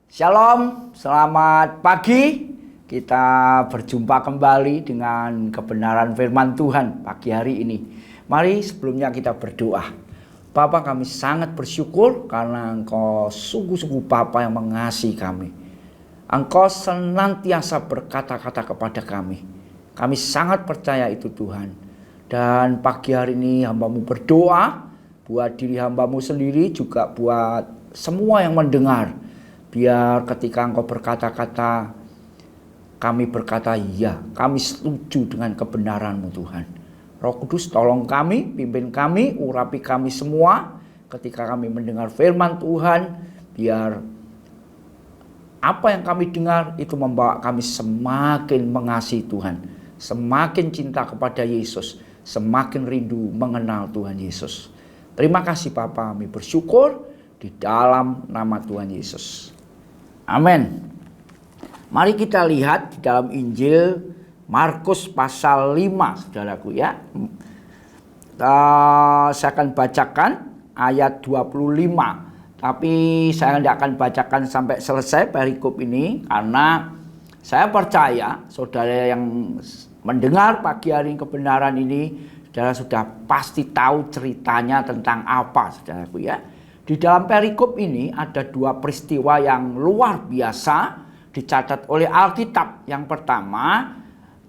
Shalom, selamat pagi. Kita berjumpa kembali dengan kebenaran firman Tuhan pagi hari ini. Mari sebelumnya kita berdoa. Bapa, kami sangat bersyukur karena Engkau sungguh-sungguh Bapa yang mengasihi kami. Engkau senantiasa berkata-kata kepada kami. Kami sangat percaya itu Tuhan. Dan pagi hari ini hamba-Mu berdoa buat diri hamba-Mu sendiri, juga buat semua yang mendengar. Biar ketika Engkau berkata-kata, kami berkata iya, kami setuju dengan kebenaran-Mu Tuhan. Roh Kudus tolong kami, pimpin kami, urapi kami semua ketika kami mendengar firman Tuhan. Biar apa yang kami dengar itu membawa kami semakin mengasihi Tuhan, semakin cinta kepada Yesus, semakin rindu mengenal Tuhan Yesus. Terima kasih Bapa, kami bersyukur di dalam nama Tuhan Yesus. Amin. Mari kita lihat di dalam Injil Markus pasal 5, saudaraku ya. Saya akan bacakan ayat 25. Tapi saya tidak akan bacakan sampai selesai perikop ini, karena saya percaya saudara yang mendengar pagi hari kebenaran ini, saudara sudah pasti tahu ceritanya tentang apa, saudaraku ya. Di dalam perikop ini ada dua peristiwa yang luar biasa dicatat oleh Alkitab. Yang pertama,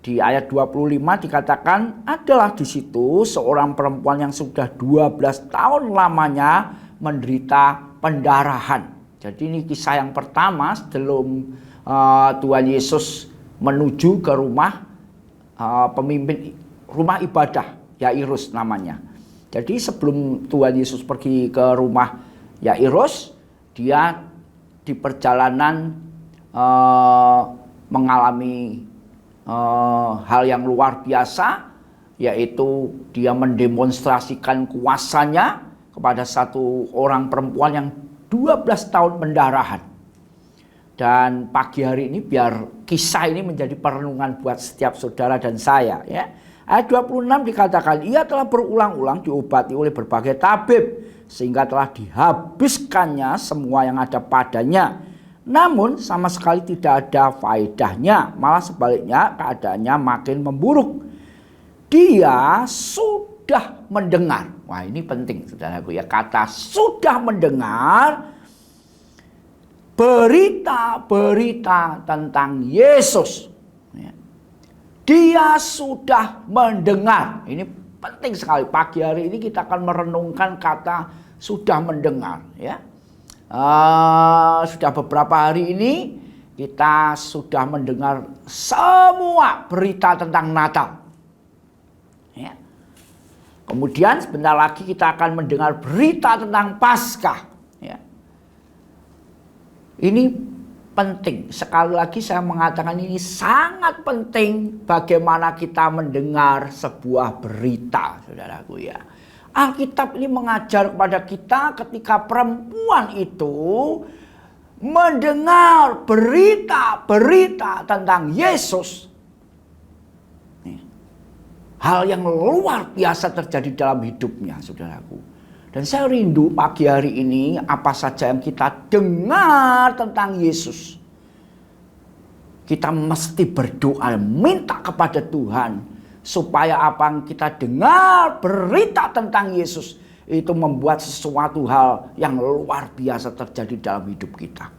di ayat 25 dikatakan adalah di situ seorang perempuan yang sudah 12 tahun lamanya menderita pendarahan. Jadi ini kisah yang pertama sebelum Tuhan Yesus menuju ke rumah pemimpin rumah ibadah, Yairus namanya. Jadi sebelum Tuhan Yesus pergi ke rumah Yairus, dia di perjalanan mengalami hal yang luar biasa, yaitu dia mendemonstrasikan kuasanya kepada satu orang perempuan yang 12 tahun pendarahan. Dan pagi hari ini biar kisah ini menjadi perenungan buat setiap saudara dan saya ya. Ayat 26 dikatakan, ia telah berulang-ulang diobati oleh berbagai tabib, sehingga telah dihabiskannya semua yang ada padanya. Namun sama sekali tidak ada faedahnya, malah sebaliknya keadaannya makin memburuk. Dia sudah mendengar. Wah, ini penting saudaraku ya, kata sudah mendengar berita-berita tentang Yesus. Dia sudah mendengar. Ini penting sekali. Pagi hari ini kita akan merenungkan kata sudah mendengar ya. Sudah beberapa hari ini kita sudah mendengar semua berita tentang Natal ya. Kemudian sebentar lagi kita akan mendengar berita tentang Paskah ya. Ini penting. Sekali lagi saya mengatakan ini sangat penting bagaimana kita mendengar sebuah berita, saudaraku ya. Alkitab ini mengajar kepada kita ketika perempuan itu mendengar berita-berita tentang Yesus. Hal yang luar biasa terjadi dalam hidupnya, saudaraku. Dan saya rindu pagi hari ini apa saja yang kita dengar tentang Yesus, kita mesti berdoa, minta kepada Tuhan supaya apa yang kita dengar berita tentang Yesus itu membuat sesuatu hal yang luar biasa terjadi dalam hidup kita.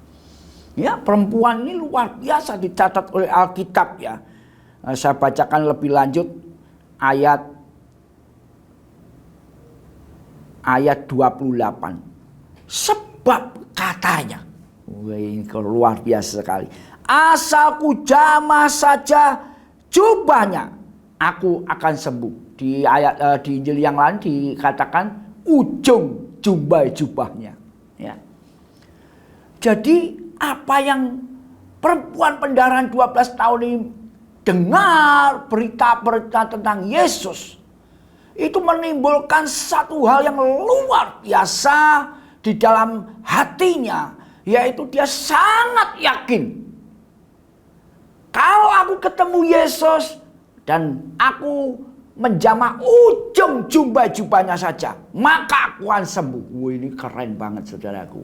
Ya, perempuan ini luar biasa dicatat oleh Alkitab ya. Saya bacakan lebih lanjut ayat 28. Sebab katanya, ini luar biasa sekali, asalku jamah saja jubahnya, aku akan sembuh. Di ayat di Injil yang lain dikatakan ujung jubahnya ya. Jadi apa yang perempuan pendarahan 12 tahun ini dengar berita-berita tentang Yesus, itu menimbulkan satu hal yang luar biasa di dalam hatinya, yaitu dia sangat yakin, kalau aku ketemu Yesus dan aku menjamah ujung jubahnya saja, maka aku akan sembuh. Wah, ini keren banget saudaraku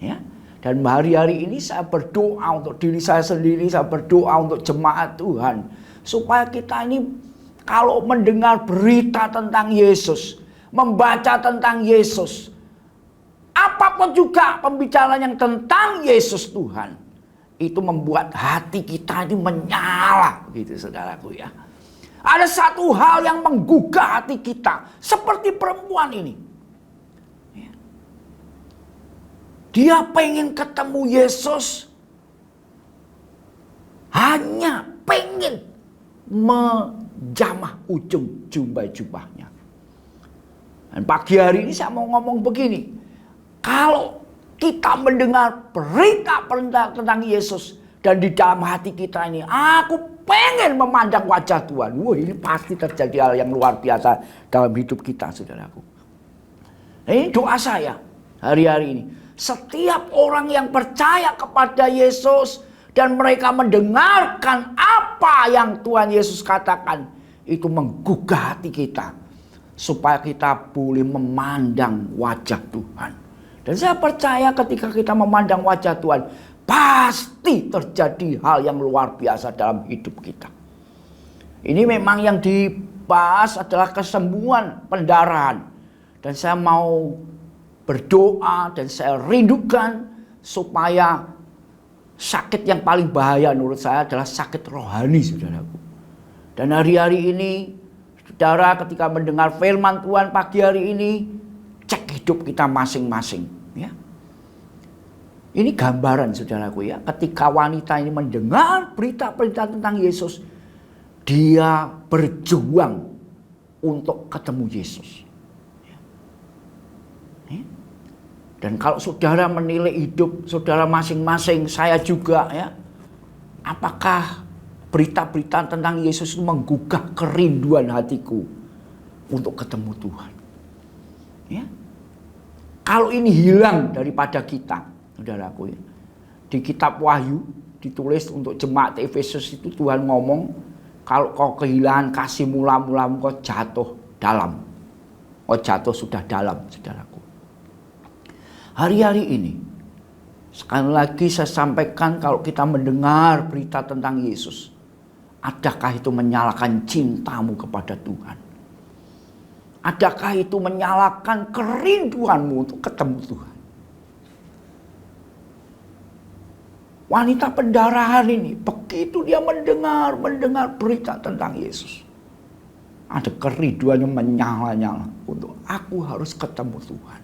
ya. Dan hari-hari ini saya berdoa untuk diri saya sendiri, saya berdoa untuk jemaat Tuhan. Supaya kita ini kalau mendengar berita tentang Yesus, membaca tentang Yesus, apapun juga pembicaraan yang tentang Yesus Tuhan, itu membuat hati kita ini menyala, gitu saudaraku ya. Ada satu hal yang menggugah hati kita, seperti perempuan ini. Dia pengen ketemu Yesus, hanya pengen menjamah ujung jubah-jubahnya. Dan pagi hari ini saya mau ngomong begini, kalau kita mendengar berita tentang Yesus dan di dalam hati kita ini, aku pengen memandang wajah Tuhan. Wah, ini pasti terjadi hal yang luar biasa dalam hidup kita, saudaraku. Ini doa saya hari-hari ini. Setiap orang yang percaya kepada Yesus dan mereka mendengarkan apa yang Tuhan Yesus katakan, itu menggugah hati kita supaya kita boleh memandang wajah Tuhan. Dan saya percaya ketika kita memandang wajah Tuhan, pasti terjadi hal yang luar biasa dalam hidup kita. Ini memang yang dibahas adalah kesembuhan pendarahan. Dan saya mau berdoa dan saya rindukan supaya sakit yang paling bahaya menurut saya adalah sakit rohani, saudaraku. Dan hari-hari ini, saudara, ketika mendengar firman Tuhan pagi hari ini, cek hidup kita masing-masing, ya. Ini gambaran, saudaraku ya, ketika wanita ini mendengar berita-berita tentang Yesus, dia berjuang untuk ketemu Yesus. Dan kalau saudara menilai hidup saudara masing-masing, saya juga ya, apakah berita-berita tentang Yesus itu menggugah kerinduan hatiku untuk ketemu Tuhan? Ya. Kalau ini hilang daripada kita, saudaraku ya, di kitab Wahyu ditulis untuk jemaat Efesus itu Tuhan ngomong, kalau kau kehilangan kasih mula-mula kau jatuh dalam. Kau jatuh sudah dalam, saudaraku. Hari-hari ini, sekali lagi saya sampaikan, kalau kita mendengar berita tentang Yesus, adakah itu menyalakan cintamu kepada Tuhan? Adakah itu menyalakan kerinduanmu untuk ketemu Tuhan? Wanita pendarahan ini, begitu dia mendengar berita tentang Yesus, ada kerinduan yang menyala-nyala untuk aku harus ketemu Tuhan.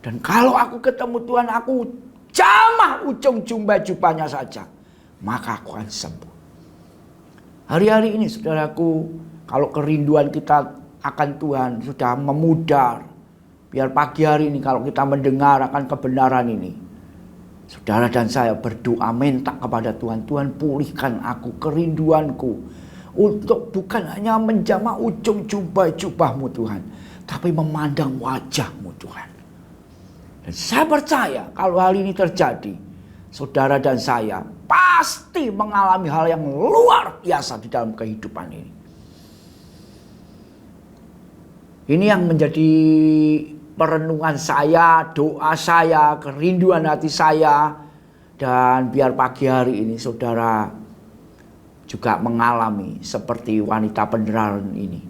Dan kalau aku ketemu Tuhan, aku jamah ujung jubahnya saja, maka aku akan sembuh. Hari-hari ini, saudaraku, kalau kerinduan kita akan Tuhan sudah memudar, biar pagi hari ini kalau kita mendengar akan kebenaran ini, saudara dan saya berdoa minta kepada Tuhan, Tuhan pulihkan aku kerinduanku untuk bukan hanya menjamah ujung jubah-jubahmu Tuhan, tapi memandang wajahmu Tuhan. Dan saya percaya kalau hal ini terjadi, saudara dan saya pasti mengalami hal yang luar biasa di dalam kehidupan ini. Ini yang menjadi perenungan saya, doa saya, kerinduan hati saya. Dan biar pagi hari ini saudara juga mengalami seperti wanita pendarahan ini.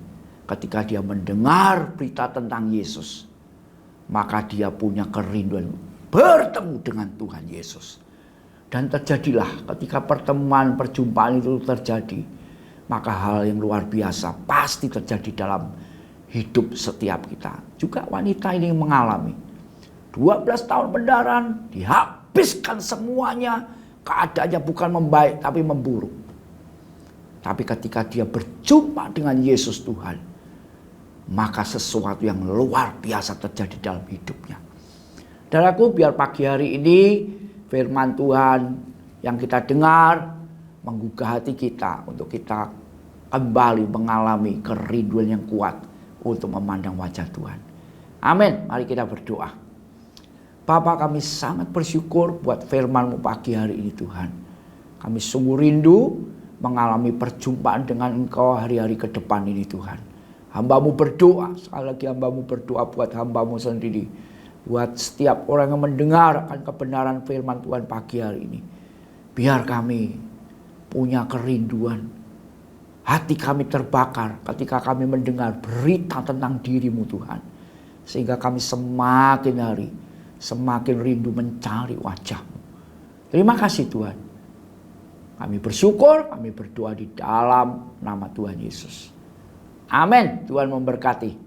Ketika dia mendengar berita tentang Yesus, maka dia punya kerinduan bertemu dengan Tuhan Yesus. Dan terjadilah ketika perjumpaan itu terjadi, maka hal yang luar biasa pasti terjadi dalam hidup setiap kita. Juga wanita ini mengalami 12 tahun pendarahan, dihabiskan semuanya, keadaannya bukan membaik tapi memburuk. Tapi ketika dia berjumpa dengan Yesus Tuhan, maka sesuatu yang luar biasa terjadi dalam hidupnya. Dan aku biar pagi hari ini firman Tuhan yang kita dengar menggugah hati kita untuk kita kembali mengalami kerinduan yang kuat untuk memandang wajah Tuhan. Amin. Mari kita berdoa. Bapa, kami sangat bersyukur buat firman-Mu pagi hari ini Tuhan. Kami sungguh rindu mengalami perjumpaan dengan Engkau hari-hari ke depan ini Tuhan. Hamba-Mu berdoa, sekali lagi hamba-Mu berdoa buat hamba-Mu sendiri. Buat setiap orang yang mendengar akan kebenaran firman Tuhan pagi hari ini. Biar kami punya kerinduan. Hati kami terbakar ketika kami mendengar berita tentang diri-Mu Tuhan. Sehingga kami semakin hari, semakin rindu mencari wajah-Mu. Terima kasih Tuhan. Kami bersyukur, kami berdoa di dalam nama Tuhan Yesus. Amin. Tuhan memberkati.